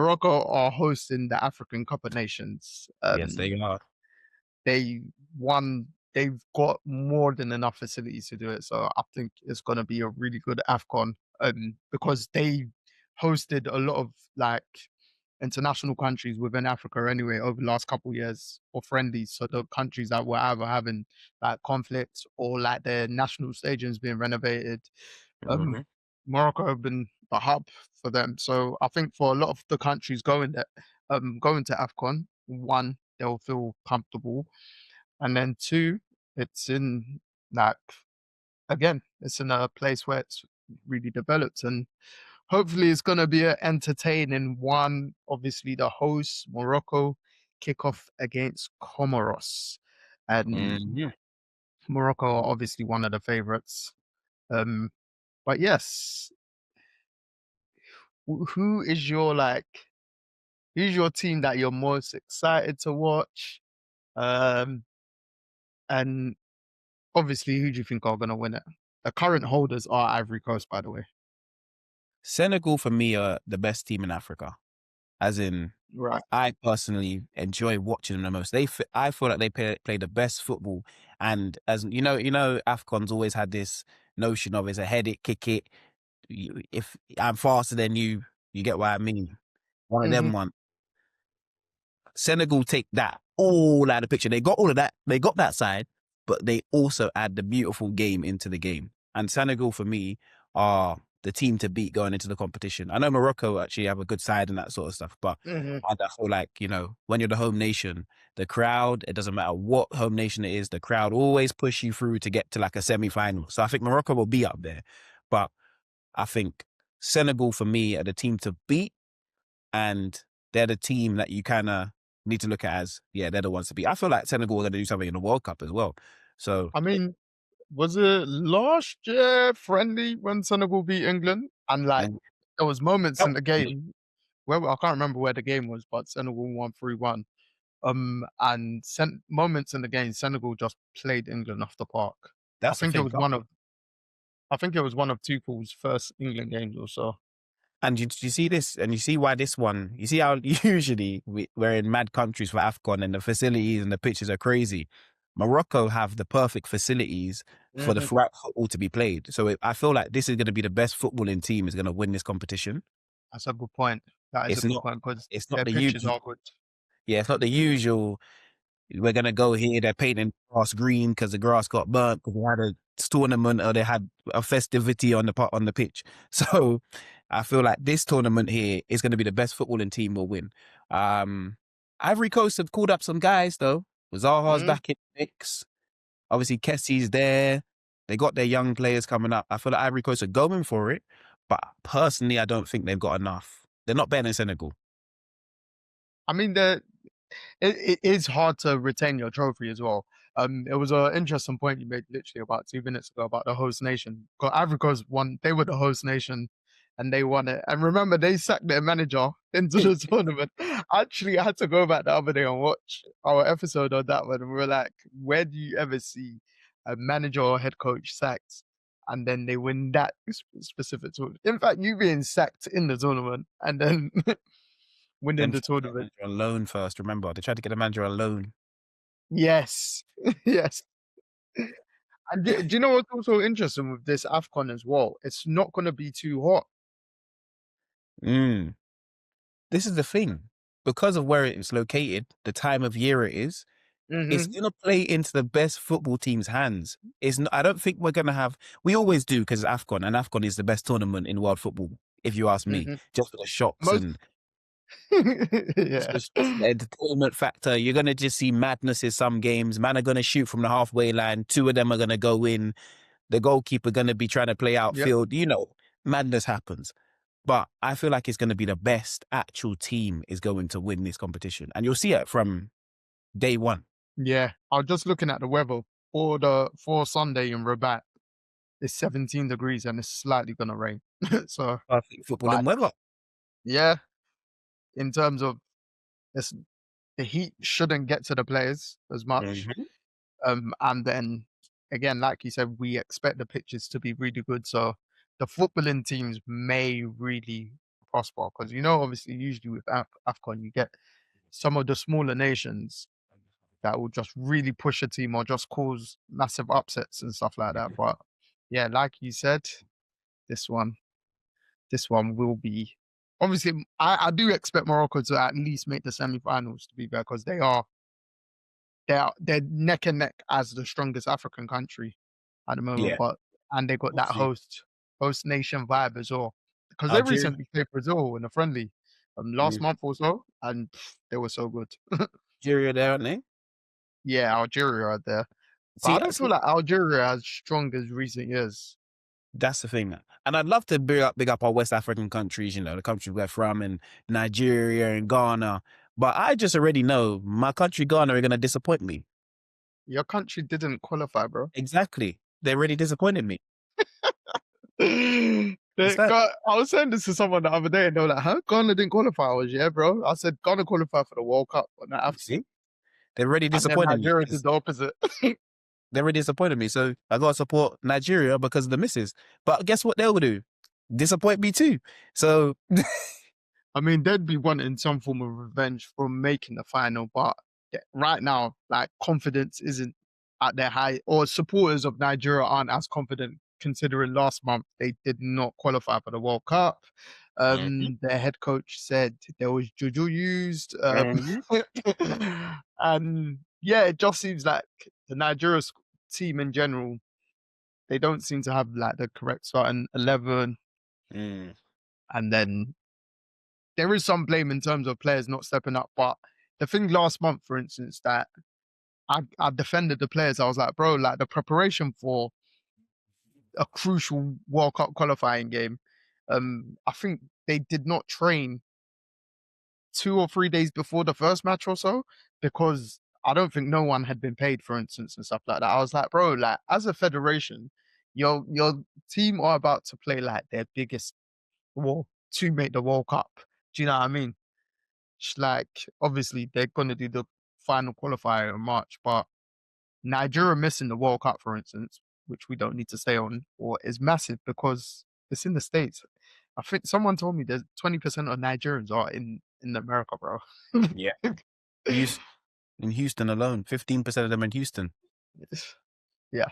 Morocco are hosting the African Cup of Nations. Yes, they are. They won. They've got more than enough facilities to do it. So I think it's going to be a really good AFCON. Because they hosted a lot of like international countries within Africa anyway over the last couple of years or friendlies. So the countries that were either having like conflicts or like their national stadiums being renovated, Mhm. Morocco have been the hub for them. So I think for a lot of the countries going to AFCON, one, they'll feel comfortable. And then two, it's in like again, it's in a place where it's really developed and hopefully it's gonna be an entertaining one. Obviously the hosts, Morocco, kick off against Comoros. And Mhm. Morocco are obviously one of the favorites. Um, but yes, who is your who's your team that you're most excited to watch? Um, and obviously, who do you think are going to win it? The current holders are Ivory Coast, by the way. Senegal for me are the best team in Africa. As in, Right. I personally enjoy watching them the most. I feel like they play the best football. And as AFCON's always had this notion of it's a head it, kick it. If I'm faster than you, you get what I mean. One of Hmm. them ones. Senegal take that all out of the picture. They got all of that. They got that side, but they also add the beautiful game into the game. And Senegal, for me, are the team to beat going into the competition. I know Morocco actually have a good side and that sort of stuff, but Hmm. I feel like, when you're the home nation, the crowd, it doesn't matter what home nation it is, the crowd always push you through to get to like a semi-final. So I think Morocco will be up there. But I think Senegal, for me, are the team to beat, and they're the team that you kind of need to look at as, yeah, they're the ones to beat. I feel like Senegal are going to do something in the World Cup as well. So, I mean, was it last year friendly when Senegal beat England? And like, and there was moments that in the game where I can't remember where the game was, but Senegal won 3-1. And moments in the game, Senegal just played England off the park. I that's the think it thing. was one of I think it was one of Tuchel's first England games or so. And you see this, and you see why this one, you see how usually we're in mad countries for AFCON and the facilities and the pitches are crazy. Morocco have the perfect facilities for the Mhm. throughout football to be played. So I feel like this is going to be the best footballing team is going to win this competition. That's a good point. That is a It's good not, point because it's not their the pitches usual. are good. Yeah, it's not the usual. We're gonna go here. They're painting grass green because the grass got burnt because they had a tournament or they had a festivity on the pitch. So I feel like this tournament here is going to be the best footballing team will win. Um, Ivory Coast have called up some guys though. Zaha's Mhm. back in the mix. Obviously, Kessie's there. They got their young players coming up. I feel like Ivory Coast are going for it, but personally, I don't think they've got enough. They're not better than Senegal. I mean, it is hard to retain your trophy as well. It was an interesting point you made literally about 2 minutes ago about the host nation. Because Ivory Coast won, they were the host nation and they won it. And remember, they sacked their manager into the tournament. Actually, I had to go back the other day and watch our episode on that one. And we were like, where do you ever see a manager or head coach sacked? And then they win that specific tournament. In fact, you being sacked in the tournament and then winning Them the trying to get a tournament. manager on loan first. Remember, they tried to get a manager on loan. Yes. Yes. And do you know what's also interesting with this AFCON as well? It's not going to be too hot. Mm. This is the thing. Because of where it's located, the time of year it's Hmm. gonna play into the best football team's hands. I don't think we're gonna have. We always do because AFCON, and AFCON is the best tournament in world football, if you ask me. Hmm. Just for the shocks Most, and yeah, the entertainment factor. You're gonna just see madness in some games. Man are gonna shoot from the halfway line. Two of them are gonna go in. The goalkeeper gonna be trying to play yep, outfield. Madness happens. But I feel like it's going to be the best actual team is going to win this competition. And you'll see it from day one. yeah. I was just looking at the weather for Sunday in Rabat. It's 17 degrees and it's slightly gonna rain. So, Perfect football like, and weather. yeah, in terms of this, the heat shouldn't get to the players as much. Mhm. And then again, like you said, we expect the pitches to be really good. So the footballing teams may really prosper because you know, obviously, usually with AFCON, you get some of the smaller nations that will just really push a team or just cause massive upsets and stuff like that. But yeah, like you said, this one, this one will be obviously. I do expect Morocco to at least make the semi-finals to be fair because they're neck and neck as the strongest African country at the moment. Yeah, But and they got we'll that see. host nation vibe as well because they Algeria, recently played Brazil in a friendly last mm, month or so, and they were so good. Algeria there, aren't they? Yeah, Algeria are there. But I See, don't feel like Algeria as strong as recent years. that's the thing. And I'd love to big up our West African countries, you know, the countries we're from, and Nigeria and Ghana. But I just already know my country, Ghana, are going to disappoint me. Your country didn't qualify, bro. Exactly. They already disappointed me. It's that, I was saying this to someone the other day, and they were like, "Huh? Ghana didn't qualify." I was, yeah, bro. I said Ghana qualified for the World Cup, but not you see, AFCON. they already And then disappointed me Nigeria did because the opposite. they already disappointed me. So I got to support Nigeria because of the misses. But guess what they'll do? Disappoint me too. So, I mean, they'd be wanting some form of revenge for making the final, but right now, like confidence isn't at their high, or supporters of Nigeria aren't as confident considering last month they did not qualify for the World Cup. mhm, Their head coach said there was juju used, mhm, and yeah, it just seems like the Nigeria team in general they don't seem to have like the correct starting 11, mm, and then there is some blame in terms of players not stepping up. But the thing last month, for instance, that I defended the players, I was like, bro, like the preparation for a crucial World Cup qualifying game, I think they did not train 2 or 3 days before the first match or so because I don't think no one had been paid, for instance, and stuff like that. I was like, bro, like as a federation, your team are about to play like their biggest war to make the World Cup. Do you know what I mean? Like obviously they're gonna do the final qualifier in March, but Nigeria missing the World Cup, for instance, which we don't need to stay on, or is massive because it's in the States. I think someone told me there's 20% of Nigerians are in America, bro. yeah. Houston, in Houston alone, 15% of them in Houston. Yeah.